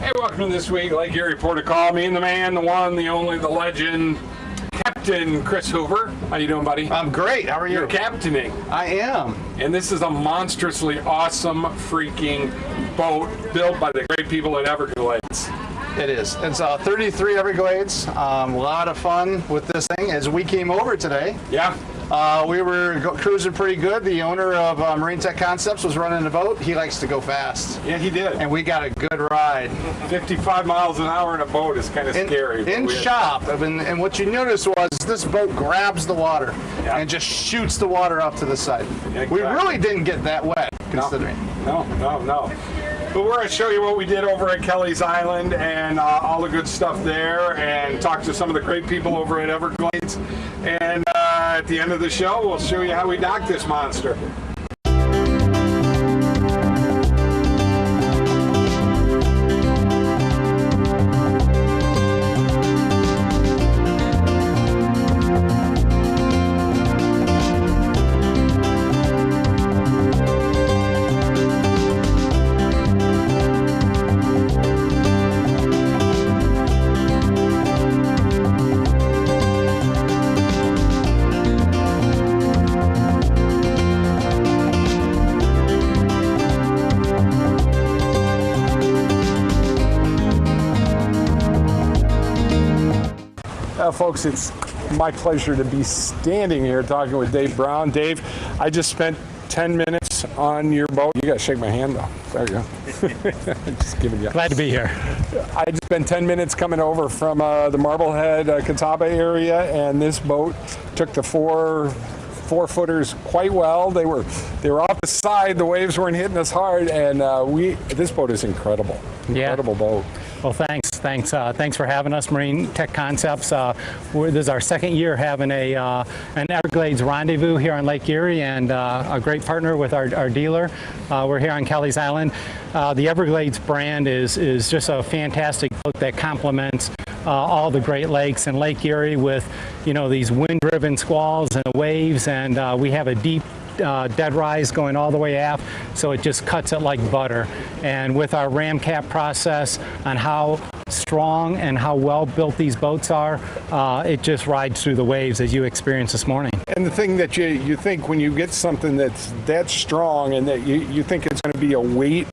Hey, welcome to This Week Lake Erie Port of Call. Me and the man, the one, the only, the legend, Captain Chris Hoover. How you doing, buddy? I'm great. How are you? You're captaining. I am. And this is a monstrously awesome freaking boat built by the great people at Everglades. It is. It's 33 Everglades. A lot of fun with this thing. As we came over today, Yeah. we were cruising pretty good. The owner of Marine Tech Concepts was running the boat. He likes to go fast. Yeah, he did. And we got a good ride. 55 miles an hour in a boat is kind of scary. In shop. And what you noticed was this boat grabs the water and just shoots the water up to the side. Exactly. We really didn't get that wet, considering. No. But we're going to show you what we did over at Kelly's Island and all the good stuff there, and talk to some of the great people over at Everglades. And at the end of the show, we'll show you how we docked this monster. Folks, it's my pleasure to be standing here talking with Dave Brown. Dave, I just spent 10 minutes on your boat. You got to shake my hand, though. There you go. Just giving you. Glad to be here. I just spent 10 minutes coming over from the Marblehead, Catawba area, and this boat took the four footers quite well. They were off the side. The waves weren't hitting us hard, and this boat is incredible. Incredible boat. Well, thanks for having us, Marine Tech Concepts. This is our second year having an Everglades rendezvous here on Lake Erie, and a great partner with our dealer. We're here on Kelly's Island. The Everglades brand is just a fantastic boat that complements all the Great Lakes and Lake Erie with, these wind-driven squalls and waves, and we have a deep dead rise going all the way aft, so it just cuts it like butter. And with our ram cap process on how strong and how well built these boats are, it just rides through the waves as you experienced this morning. And the thing that you think when you get something that's that strong and that you think it's going to be a weight,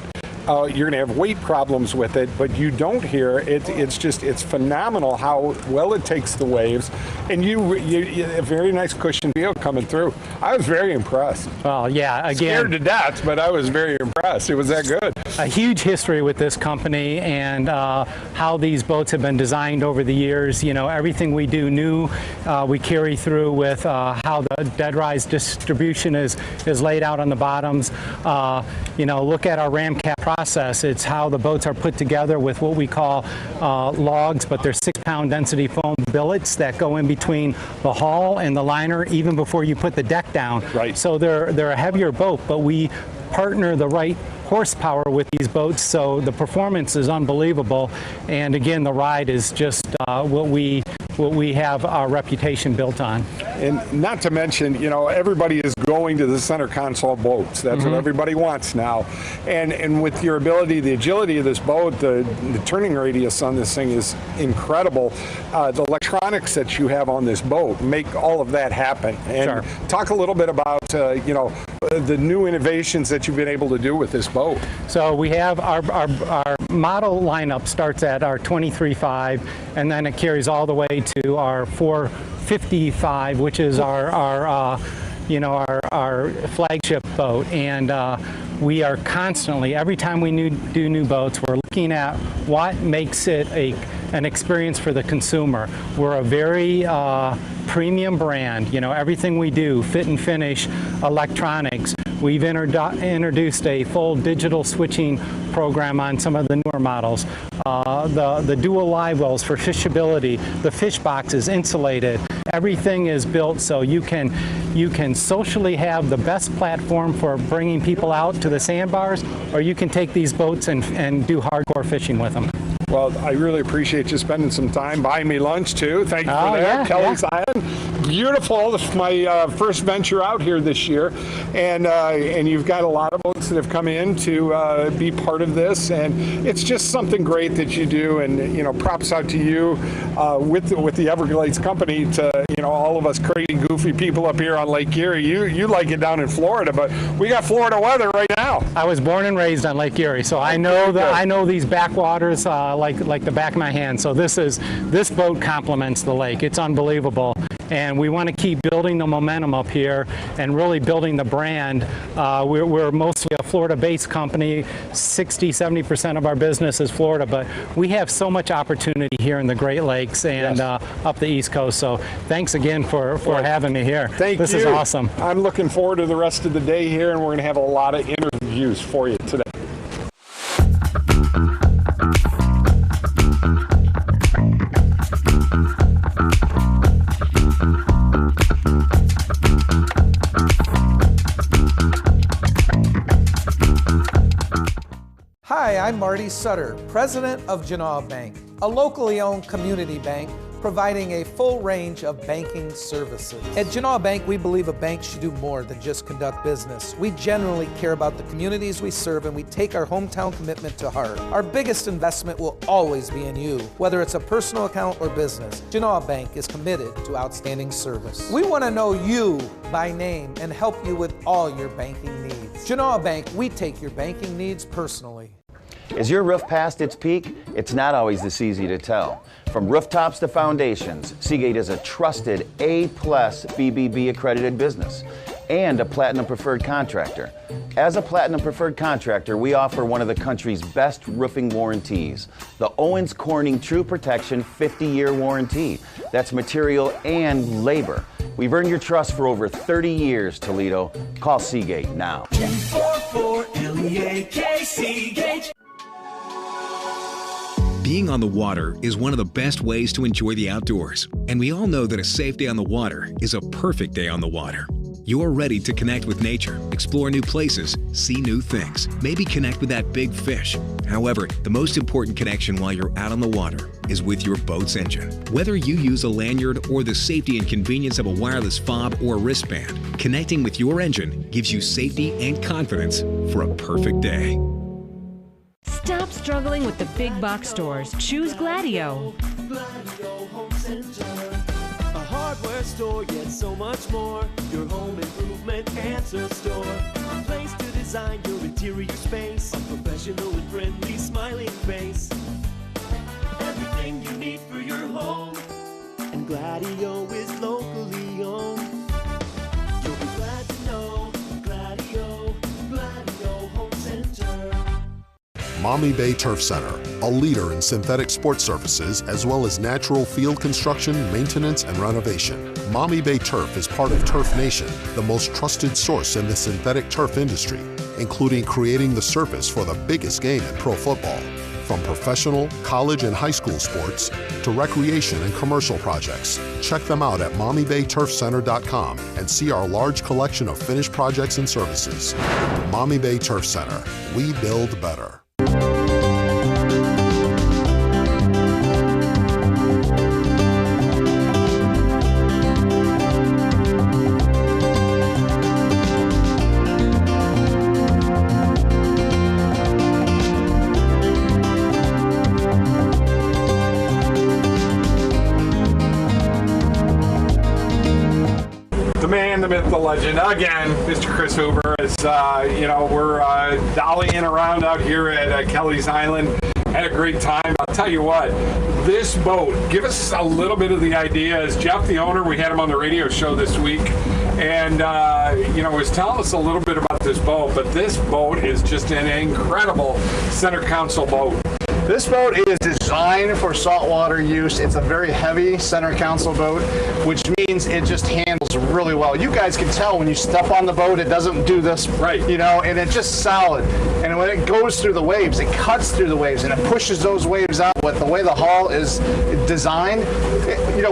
you're going to have weight problems with it, but you don't hear it. It's phenomenal how well it takes the waves, and you a very nice cushion feel coming through. I was very impressed. Well, yeah, again, scared to death, but I was very impressed. It was that good. A huge history with this company and how these boats have been designed over the years. Everything we do new, we carry through with how the dead rise distribution is laid out on the bottoms. Look at our ram cap process. It's how the boats are put together with what we call logs, but they're 6-pound density foam billets that go in between the hull and the liner even before you put the deck down. Right. So they're a heavier boat, but we partner the right horsepower with these boats, so the performance is unbelievable. And again, the ride is just what we have our reputation built on. And not to mention, everybody is going to the center console boats. That's what everybody wants now. And with your ability, the agility of this boat, the turning radius on this thing is incredible. The electronics that you have on this boat make all of that happen. And talk a little bit about, the new innovations that you've been able to do with this boat. So we have our model lineup starts at our 23.5, and then it carries all the way to our 455, which is our flagship boat. And we are constantly, every time we do new boats, we're looking at what makes it an experience for the consumer. We're a very premium brand. Everything we do, fit and finish, electronics. We've introduced a full digital switching program on some of the newer models. The dual live wells for fishability, the fish box is insulated. Everything is built so you can socially have the best platform for bringing people out to the sandbars, or you can take these boats and do hardcore fishing with them. Well, I really appreciate you spending some time buying me lunch too. Thank you for that. Kelly's Island. beautiful. This is my first venture out here this year, and you've got a lot of boats that have come in to be part of this, and it's just something great that you do. And props out to you with the Everglades company to all of us crazy goofy people up here on Lake Erie. You like it down in Florida, but we got Florida weather right now. I was born and raised on Lake Erie, so I know these backwaters like the back of my hand. So this boat complements the lake. It's unbelievable. And we want to keep building the momentum up here and really building the brand. We're mostly a Florida-based company. 60–70% of our business is Florida, but we have so much opportunity here in the Great Lakes and up the East Coast. So thanks again for having me here. Thank you. This is awesome. I'm looking forward to the rest of the day here, and we're going to have a lot of interviews for you today. Hi, I'm Marty Sutter, President of Genoa Bank, a locally owned community bank providing a full range of banking services. At Genoa Bank, we believe a bank should do more than just conduct business. We generally care about the communities we serve, and we take our hometown commitment to heart. Our biggest investment will always be in you, whether it's a personal account or business. Genoa Bank is committed to outstanding service. We want to know you by name and help you with all your banking needs. Genoa Bank, we take your banking needs personally. Is your roof past its peak? It's not always this easy to tell. From rooftops to foundations, Seagate is a trusted A+ BBB accredited business and a Platinum Preferred contractor. As a Platinum Preferred contractor, we offer one of the country's best roofing warranties, the Owens Corning True Protection 50-year warranty. That's material and labor. We've earned your trust for over 30 years, Toledo. Call Seagate now. 244 LEAK Seagate. Being on the water is one of the best ways to enjoy the outdoors, and we all know that a safe day on the water is a perfect day on the water. You're ready to connect with nature, explore new places, see new things, maybe connect with that big fish. However, the most important connection while you're out on the water is with your boat's engine. Whether you use a lanyard or the safety and convenience of a wireless fob or wristband, connecting with your engine gives you safety and confidence for a perfect day. Stop struggling with the big box stores. Choose Gladieux. Gladieux Home Center. A hardware store, yet so much more. Your home improvement answer store. A place to design your interior space. A professional and friendly smiling face. Everything you need for your home. And Gladieux is locally owned. You'll be glad to know Gladieux Home Center. Maumee Bay Turf Center, a leader in synthetic sports surfaces as well as natural field construction, maintenance, and renovation. Maumee Bay Turf is part of Turf Nation, the most trusted source in the synthetic turf industry, including creating the surface for the biggest game in pro football. From professional, college, and high school sports to recreation and commercial projects. Check them out at MaumeeBayTurfCenter.com and see our large collection of finished projects and services. Maumee Bay Turf Center, we build better. The myth, the legend. Again, Mr. Chris Huber. As we're dollying around out here at Kelly's Island. Had a great time. I'll tell you what, this boat, give us a little bit of the idea. As Jeff, the owner, we had him on the radio show this week, and was telling us a little bit about this boat, but this boat is just an incredible center console boat. This boat is designed for saltwater use. It's a very heavy center console boat, which means it just handles really well. You guys can tell when you step on the boat, it doesn't do this, right? And it's just solid. And when it goes through the waves, it cuts through the waves and it pushes those waves out. With the way the hull is designed,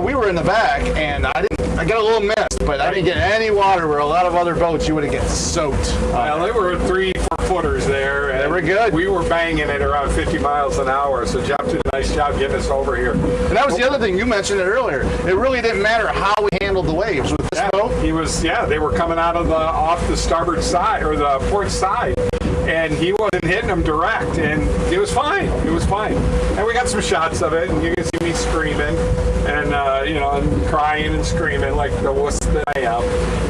we were in the back, and I I got a little mist, but I didn't get any water where a lot of other boats you would have get soaked. Well, there were 3 4-footers there. And they were good. We were banging it around 50 miles an hour, so Jeff did a nice job getting us over here. And that was the other thing, you mentioned it earlier. It really didn't matter how we handled the waves with this boat. They were coming out of off the starboard side, or the port side, and he wasn't hitting them direct, and it was fine. It was fine. And we got some shots of it, and you can see me screaming, and and crying and screaming like the wuss that I am.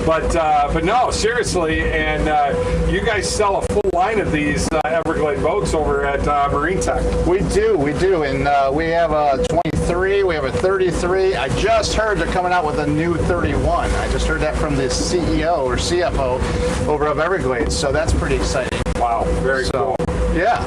But no, seriously, and you guys sell a full line of these Everglades boats over at Marine Tech. We do, and we have a 23, we have a 33. I just heard they're coming out with a new 31. I just heard that from the CEO or CFO over of Everglades, so that's pretty exciting. Wow, very cool. Yeah.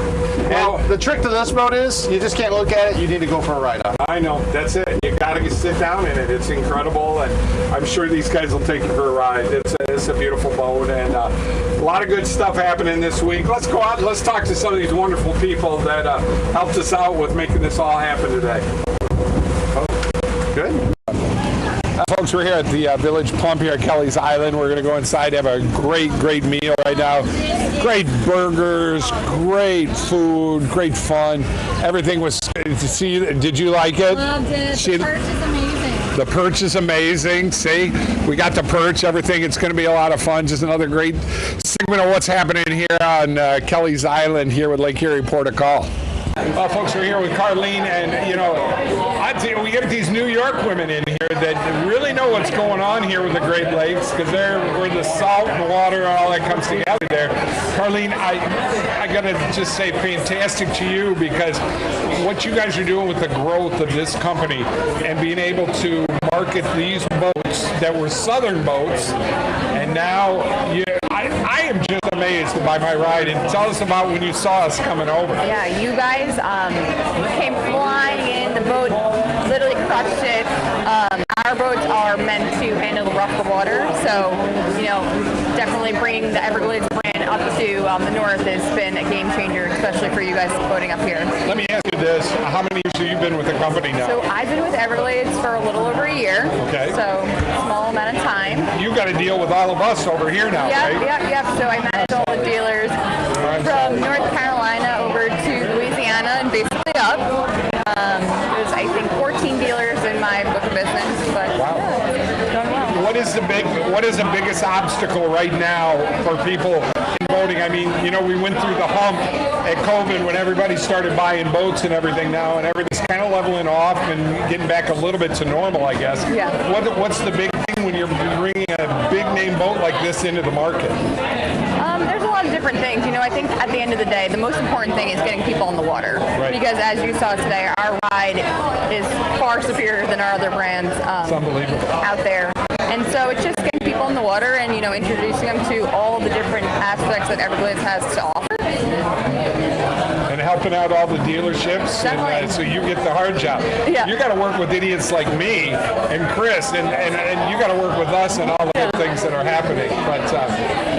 Well, and the trick to this boat is you just can't look at it. You need to go for a ride on it. I know. That's it. You got to sit down in it. It's incredible, and I'm sure these guys will take you for a ride. It's a beautiful boat, and a lot of good stuff happening this week. Let's go out and let's talk to some of these wonderful people that helped us out with making this all happen today. Good. Folks, we're here at the Village Pump here at Kelly's Island. We're going to go inside, have a great meal right now. Great burgers, great food, great fun. Everything was to see. Did you like it? Loved it. The perch is amazing. The perch is amazing. See, we got the perch, everything. It's going to be a lot of fun. Just another great segment of what's happening here on Kelly's Island here with Lake Erie Port of Call. Folks, we're here with Carlene, and I'd say we get these New York women in here that really know what's going on here with the Great Lakes, because they're where the salt and water and all that comes together there. Carlene, I gotta just say fantastic to you, because what you guys are doing with the growth of this company and being able to market these boats that were southern boats, and now I am just amazed by my ride. And tell us about when you saw us coming over. Yeah, you guys came flying in. The boat literally crushed it. Our boats are meant to handle the rougher water, so definitely bringing the Everglades brand up to the north has been a game changer, especially for you guys boating up here. Let me ask you this: how many years have you been with the company now? So I've been with Everglades for a little over a year. Okay. So small amount of time. You got to deal with all of us over here now, right? Yep. So I manage all the dealers from North Carolina over to Louisiana and basically up. There's, I think, 14 dealers in my book of business, but wow. It's going well. What is the biggest obstacle right now for people in boating? I mean, we went through the hump at COVID when everybody started buying boats and everything now, and everything's kind of leveling off and getting back a little bit to normal, I guess. Yeah. What's the big thing when you're bringing a big name boat like this into the market? There's a lot of different things. I think at the end of the day, the most important thing is getting people on the water. Right. Because as you saw today, our ride is far superior than our other brands it's unbelievable out there. And so it's just getting people on the water and, introducing them to all the different aspects that Everglades has to offer. And helping out all the dealerships, and, so you get the hard job. Yeah. You got to work with idiots like me and Chris, and you got to work with us and all the things that are happening. But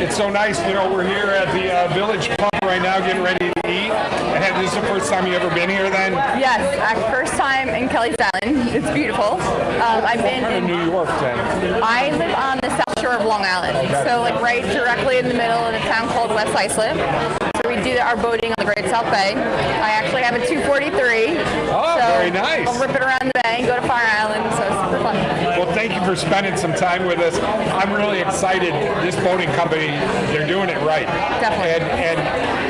it's so nice, we're here at the Village Pump right now, getting ready to eat. And this is the first time you ever been here, then? Yes, first time in Kelly's Island. It's beautiful. I've been in New York, then. I live on the south shore of Long Island, so right directly in the middle in a town called West Islip. So we do our boating on the Great South Bay. I actually have a 243. Oh, so very nice. I'll rip it around the bay and go to Fire Island, so it's super fun. Well, thank you for spending some time with us. I'm really excited. This boating company, they're doing it right. Definitely. And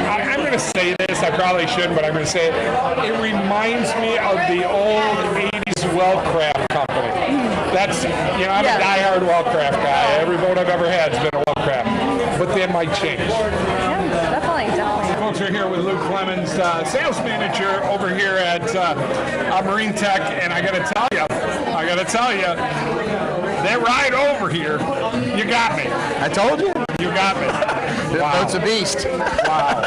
I'm going to say this, I probably shouldn't, but I'm going to say it. It reminds me of the old 80s Wellcraft company. That's, I'm a diehard Wellcraft guy. Every boat I've ever had has been a Wellcraft. But that might change. Yeah, definitely. Folks, we're here with Luke Clemens, sales manager over here at Marine Tech, and I got to tell you, that ride over here, you got me. I told you. You got me. Wow. Boat's a beast. Wow.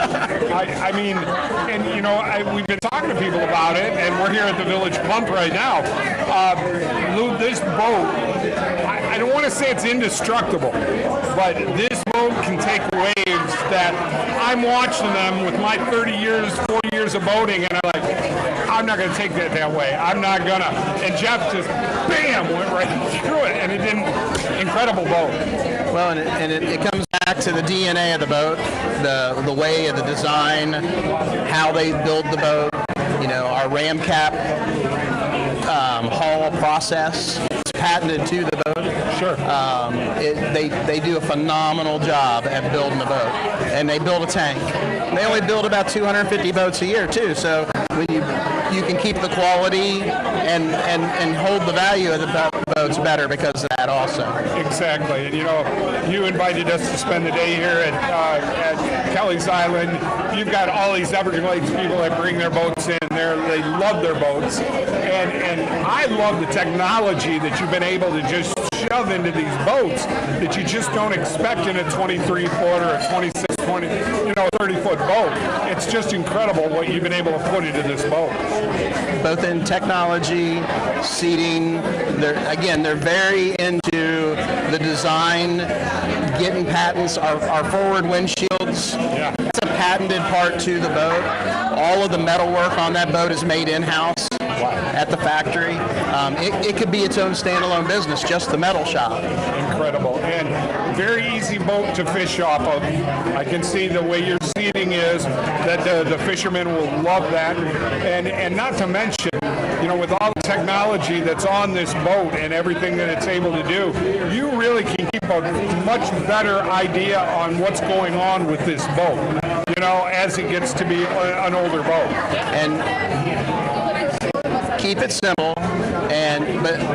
I mean, and we've been talking to people about it, and we're here at the Village Pump right now. Lou, this boat, I don't want to say it's indestructible, but this boat boat can take waves that I'm watching them with my 30 years, 40 years of boating, and I'm like, I'm not going to take that way. I'm not going to. And Jeff just, bam, went right through it, and it didn't. Incredible boat. Well, and it comes back to the DNA of the boat, the way of the design, how they build the boat. You know, our ram cap hull process is patented to the boat. Sure. They do a phenomenal job at building the boat, and they build a tank. They only build about 250 boats a year too, so when you can keep the quality and hold the value of the boats better because of that also. Exactly, and you know, you invited us to spend the day here at Kelly's Island. You've got all these Everglades people that bring their boats in there. They love their boats, and I love the technology that you've been able to just shove into these boats that you just don't expect in a 23-foot or a 26, 20, 30-foot boat. It's just incredible what you've been able to put into this boat. Both in technology, seating, they're very into the design, getting patents. Our forward windshields, that's a patented part to the boat. All of the metal work on that boat is made in-house at the factory. It could be its own standalone business, just the metal shop. Incredible, and very easy boat to fish off of. I can see the way your seating is, that the fishermen will love that, and not to mention, you know, with all the technology that's on this boat and everything that it's able to do, you really can keep a much better idea on what's going on with this boat, you know, as it gets to be an older boat. And keep it simple,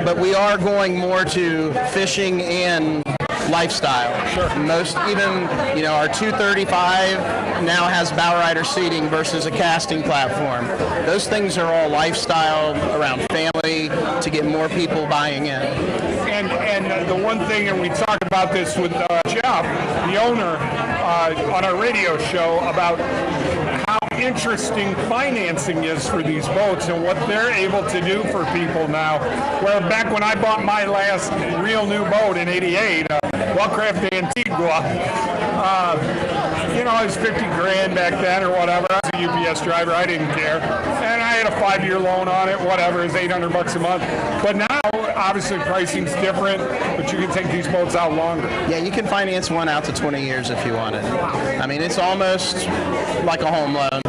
but we are going more to fishing and lifestyle. Sure. Our 235 now has bow rider seating versus a casting platform. Those things are all lifestyle around family to get more people buying in. And the one thing, and we talked about this with Jeff, the owner, on our radio show about how interesting financing is for these boats and what they're able to do for people now. Where back when I bought my last real new boat in '88, Wellcraft Antigua, it was 50 grand back then or whatever. I was a UPS driver, I didn't care. And I had a 5-year loan on it, whatever, it's $800 a month. But now, obviously, pricing's different, but you can take these boats out longer. Yeah, you can finance one out to 20 years if you want it. I mean, it's almost like a home loan.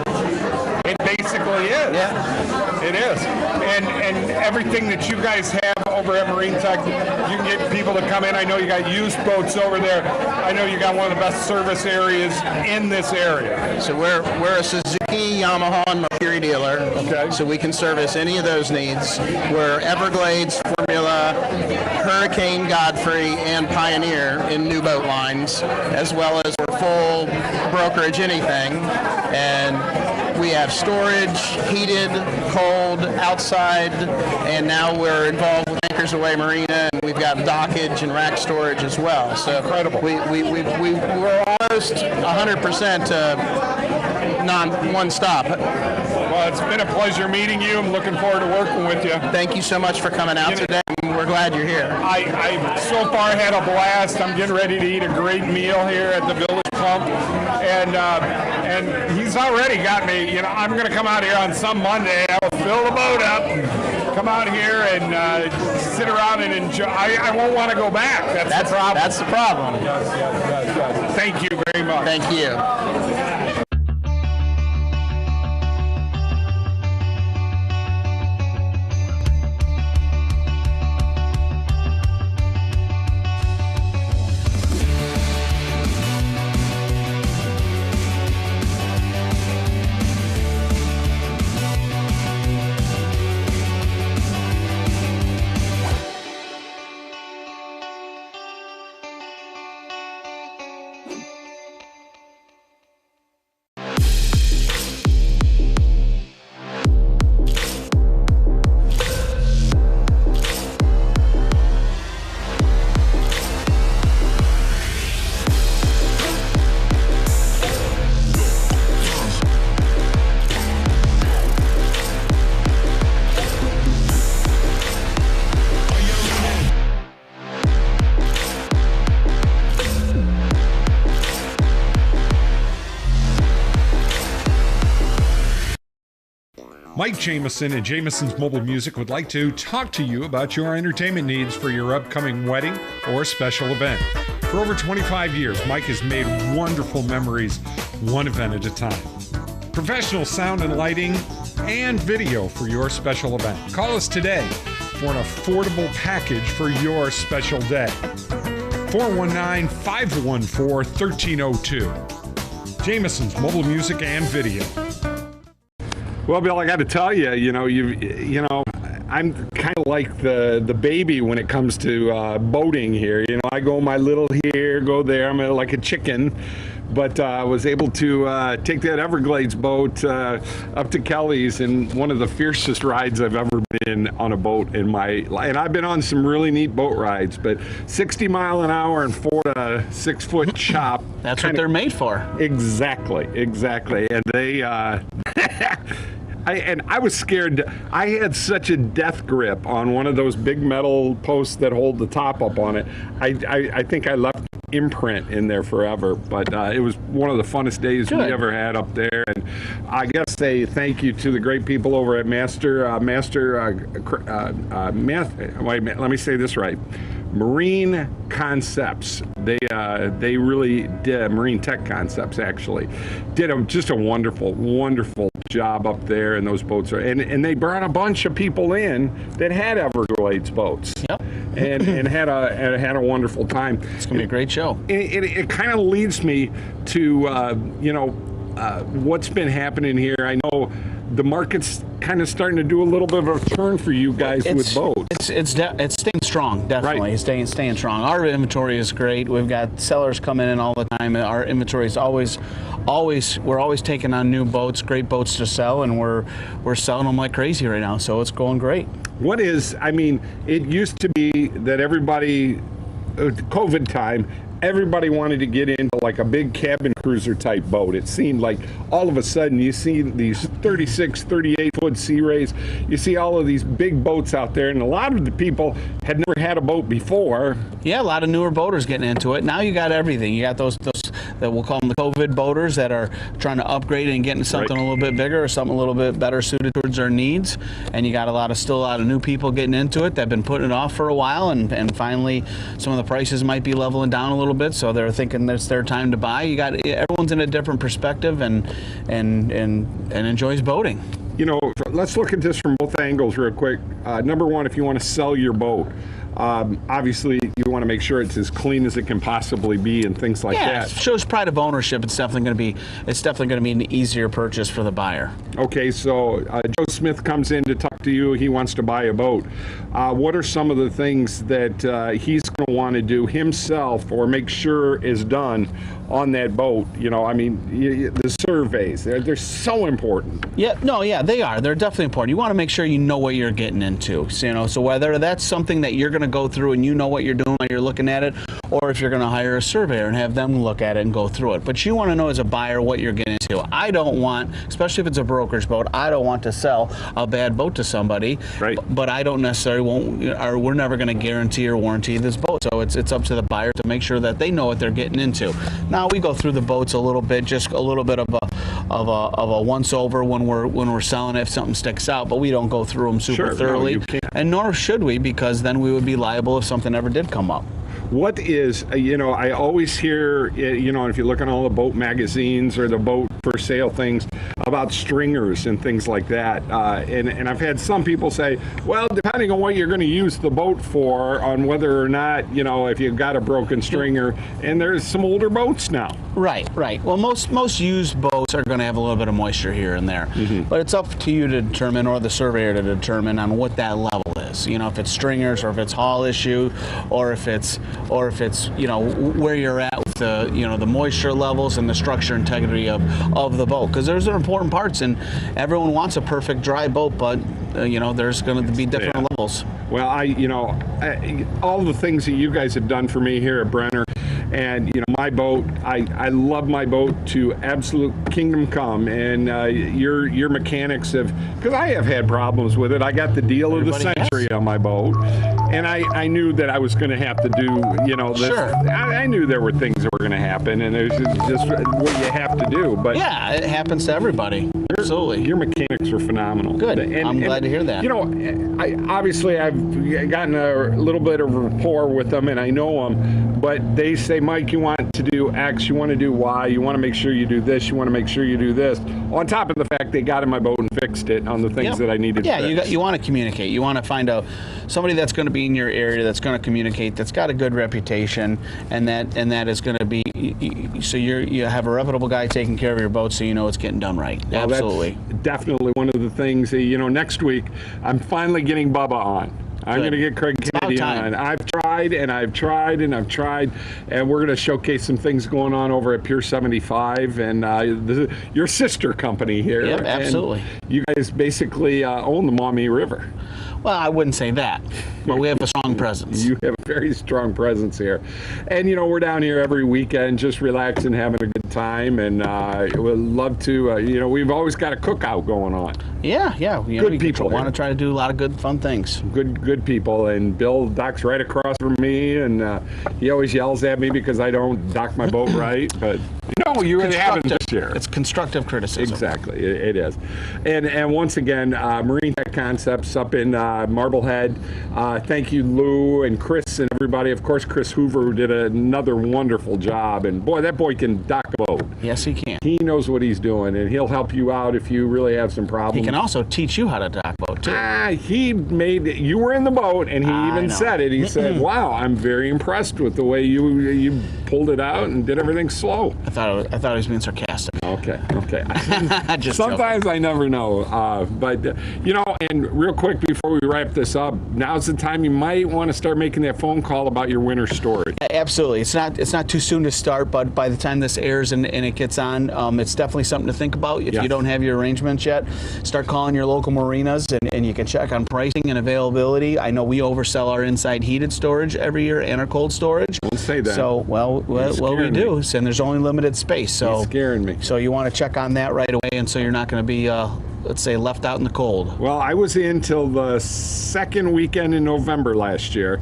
It basically is. Yeah. It is. And everything that you guys have over at Marine Tech, you can get people to come in. I know you got used boats over there. I know you got one of the best service areas in this area. So we're a Suzuki, Yamaha, and Mercury dealer. Okay. So we can service any of those needs. We're Everglades, Formula, Hurricane, Godfrey, and Pioneer in new boat lines, as well as we're full brokerage anything. And we have storage, heated, cold, outside, and now we're involved with Anchors Away Marina, and we've got dockage and rack storage as well. So incredible. We're almost 100% one stop. Well, it's been a pleasure meeting you. I'm looking forward to working with you. Thank you so much for coming out today. We're glad you're here. I so far had a blast. I'm getting ready to eat a great meal here at the Village Pump, and he's already got me. I'm going to come out here on some Monday. I'll fill the boat up, come out here and sit around and enjoy. I won't want to go back. That's the problem. That's the problem. Yes. Thank you very much. Thank you. Mike Jameson and Jameson's Mobile Music would like to talk to you about your entertainment needs for your upcoming wedding or special event. For over 25 years, Mike has made wonderful memories, one event at a time. Professional sound and lighting and video for your special event. Call us today for an affordable package for your special day. 419-514-1302. Jameson's Mobile Music and Video. Well, Bill, I got to tell you, I'm kind of like the baby when it comes to boating here. I go my little here, go there. I'm like a chicken. But I was able to take that Everglades boat up to Kelly's, and one of the fiercest rides I've ever been on a boat in my life. And I've been on some really neat boat rides, but 60 mile an hour and 4 to 6 foot chop. That's what they're made for. Exactly. And they... I was scared. I had such a death grip on one of those big metal posts that hold the top up on it. I think I left imprint in there forever, but it was one of the funnest days we ever had up there. And I guess say thank you to the great people over at let me say this right. Marine Concepts. They really did, Marine Tech Concepts actually, did just a wonderful job up there, and those boats are, and they brought a bunch of people in that had Everglades boats. Yep. And had a wonderful time. It's gonna be a great show. It kind of leads me to what's been happening here. I know the market's kind of starting to do a little bit of a turn for you guys with boats. It's staying strong, definitely. Right. It's staying strong. Our inventory is great. We've got sellers coming in all the time. Our inventory is always we're always taking on new boats, great boats to sell, and we're selling them like crazy right now. So it's going great. It used to be that everybody, COVID time, everybody wanted to get into like a big cabin cruiser type boat. It seemed like all of a sudden you see these 36, 38 foot Sea Rays. You see all of these big boats out there, and a lot of the people had never had a boat before. Yeah, a lot of newer boaters getting into it. Now you got everything. You got those that we'll call them the COVID boaters that are trying to upgrade and getting something a little bit bigger or something a little bit better suited towards their needs. And you got still a lot of new people getting into it that have been putting it off for a while, and finally some of the prices might be leveling down a little bit, so they're thinking it's their time to buy. Everyone's in a different perspective and enjoys boating. Let's look at this from both angles real quick. Number one, if you want to sell your boat, obviously you want to make sure it's as clean as it can possibly be and things like that. Yeah, it shows pride of ownership. It's definitely going to be an easier purchase for the buyer. Okay, so Joe Smith comes in to talk to you. He wants to buy a boat. What are some of the things that he's going to want to do himself or make sure is done on that boat? The surveys, they're so important. Yeah, they are. They're definitely important. You want to make sure you know what you're getting into. So whether that's something that you're going to go through and you know what you're doing while you're looking at it, or if you're going to hire a surveyor and have them look at it and go through it. But you want to know as a buyer what you're getting into. I don't want, especially if it's a broker's boat, I don't want to sell a bad boat to somebody. Right. But I don't necessarily we're never going to guarantee or warranty this boat. So it's up to the buyer to make sure that they know what they're getting into. Now we go through the boats a little bit, just a little bit of a once over when we're selling if something sticks out, but we don't go through them super thoroughly. No, you can't. And nor should we, because then we would be liable if something ever did come up. What is, I always hear, if you look at all the boat magazines or the boat for sale things about stringers and things like that. And I've had some people say, well, depending on what you're going to use the boat for, on whether or not, if you've got a broken stringer, and there's some older boats now. Right. Well, most used boats are going to have a little bit of moisture here and there. Mm-hmm. But it's up to you to determine, or the surveyor to determine, on what that level is. If it's stringers, or if it's hull issue, or if it's where you're at with the moisture levels and the structure integrity of the boat, because those are important parts, and everyone wants a perfect dry boat, but there's going to be different levels. Well, all the things that you guys have done for me here at Brenner, and my boat, I love my boat to absolute kingdom come, and your mechanics have, because I have had problems with it. I got the deal of the century on my boat, and I knew that I was going to have to do this. Sure. I knew there were things that were going to happen, and it was just what you have to do. But yeah, it happens to everybody. Absolutely. Your mechanics are phenomenal. Good. I'm glad to hear that. You know, I've gotten a little bit of rapport with them, and I know them, but they say, Mike, you want to do X, you want to do Y, you want to make sure you do this, you want to make sure you do this. On top of the fact they got in my boat and fixed it on the things that I needed to fix. You want to communicate. You want to find somebody that's going to be in your area, that's going to communicate, that's got a good reputation, and that is going to be, so you have a reputable guy taking care of your boat, so you know it's getting done right. Well, absolutely. That's definitely one of the things, next week I'm finally getting Bubba on. I'm going to get Craig Kennedy on. I've tried and I've tried and I've tried, and we're going to showcase some things going on over at Pier 75 and your sister company here. Yep, absolutely. And you guys basically own the Maumee River. Well, I wouldn't say that, but we have a strong presence. You have a very strong presence here. And, we're down here every weekend just relaxing, having a good time, and we'd love to, we've always got a cookout going on. Yeah. Good people. We want to try to do a lot of good, fun things. Good people, and Bill docks right across from me, and he always yells at me because I don't dock my boat right, but... No, you haven't this year. It's constructive criticism. Exactly, it is. And once again, Marine Tech Concepts up in Marblehead. Thank you, Lou and Chris and everybody. Of course, Chris Hoover, who did another wonderful job. And boy, that boy can dock a boat. Yes, he can. He knows what he's doing, and he'll help you out if you really have some problems. He can also teach you how to dock a boat, too. You were in the boat, and he even said it. He said, wow, I'm very impressed with the way you pulled it out and did everything slow. I thought he was being sarcastic. Okay. Sometimes I never know. But and real quick before we wrap this up, now's the time you might want to start making that phone call about your winter storage. Absolutely. It's not too soon to start, but by the time this airs and it gets on, it's definitely something to think about. If you don't have your arrangements yet, start calling your local marinas, and you can check on pricing and availability. I know we oversell our inside heated storage every year and our cold storage. Don't say that. So, well, we do, and there's only limited space. So you're scaring me. So you want to check on that right away, and so you're not going to be, let's say, left out in the cold. Well, I was in till the second weekend in November last year,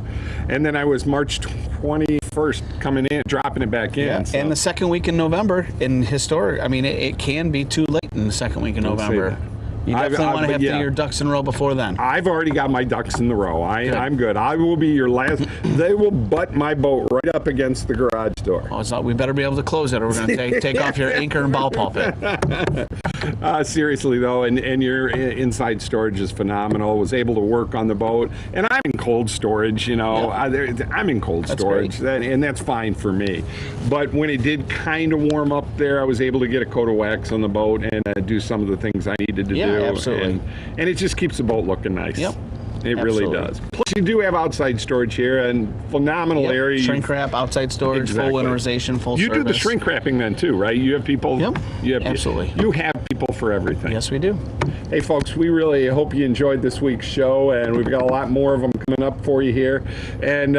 and then I was March 21st coming in, dropping it back in. Yeah. So. And the second week in November, it can be too late in the second week in November. You definitely want to have your ducks in a row before then. I've already got my ducks in the row. I'm good. I will be your last. They will butt my boat right up against the garage door. Oh, so we better be able to close it, or we're going to take off your anchor and bow pulpit. Seriously, though, and your inside storage is phenomenal. Was able to work on the boat. And I'm in cold storage, I'm in cold storage, and that's fine for me. But when it did kind of warm up there, I was able to get a coat of wax on the boat and do some of the things I needed to do. Absolutely. And it just keeps the boat looking nice. Yep. It really does. Plus, you do have outside storage here, and phenomenal area. Shrink wrap, outside storage, full winterization, full service. You do the shrink wrapping then too, right? You have people. Yep. Absolutely. You have people for everything. Yes, we do. Hey, folks, we really hope you enjoyed this week's show, and we've got a lot more of them coming up for you here. And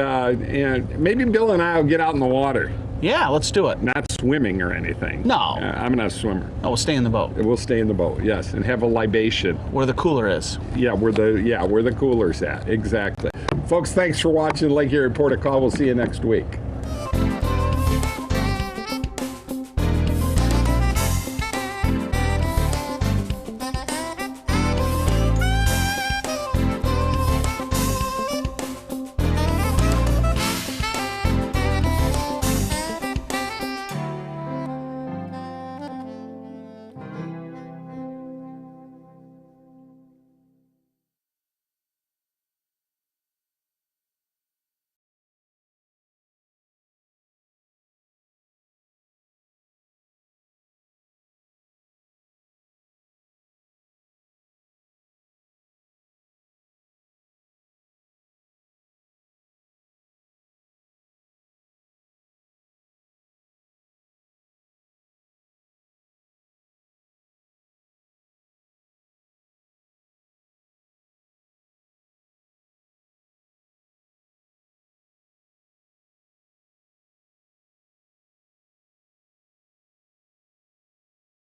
maybe Bill and I will get out in the water. Yeah, let's do it. Not swimming or anything. No. I'm not a swimmer. Oh, we'll stay in the boat. We'll stay in the boat, yes, and have a libation. Where the cooler is. Yeah, where the cooler's at. Exactly. Folks, thanks for watching Lake Erie Port of Call. We'll see you next week.